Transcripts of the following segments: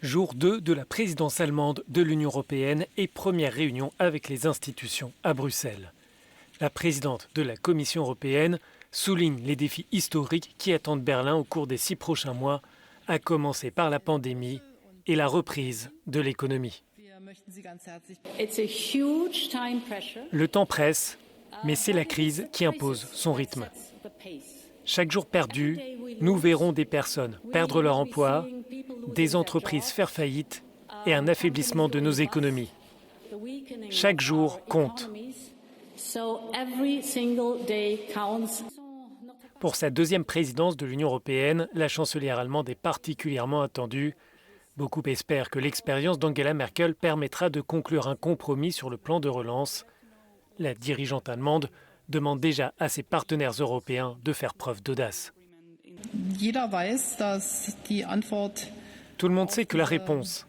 Jour 2 de la présidence allemande de l'Union européenne et première réunion avec les institutions à Bruxelles. La présidente de la Commission européenne souligne les défis historiques qui attendent Berlin au cours des 6 prochains mois, à commencer par la pandémie et la reprise de l'économie. Le temps presse, mais c'est la crise qui impose son rythme. Chaque jour perdu, nous verrons des personnes perdre leur emploi, des entreprises faire faillite et un affaiblissement de nos économies. Chaque jour compte. Pour sa deuxième présidence de l'Union européenne, la chancelière allemande est particulièrement attendue. Beaucoup espèrent que l'expérience d'Angela Merkel permettra de conclure un compromis sur le plan de relance. La dirigeante allemande demande déjà à ses partenaires européens de faire preuve d'audace. Tout le monde sait que la réponse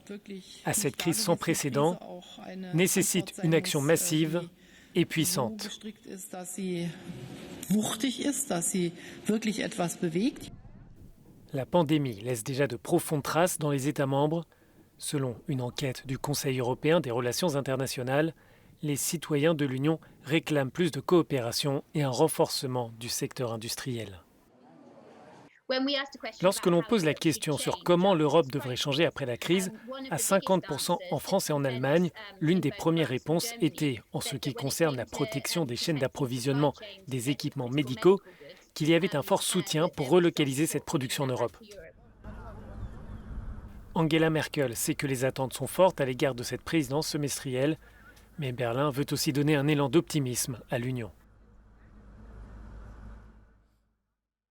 à cette crise sans précédent nécessite une action massive et puissante. La pandémie laisse déjà de profondes traces dans les États membres. Selon une enquête du Conseil européen des relations internationales, les citoyens de l'Union réclament plus de coopération et un renforcement du secteur industriel. Lorsque l'on pose la question sur comment l'Europe devrait changer après la crise, à 50% en France et en Allemagne, l'une des premières réponses était, en ce qui concerne la protection des chaînes d'approvisionnement des équipements médicaux, qu'il y avait un fort soutien pour relocaliser cette production en Europe. Angela Merkel sait que les attentes sont fortes à l'égard de cette présidence semestrielle, mais Berlin veut aussi donner un élan d'optimisme à l'Union.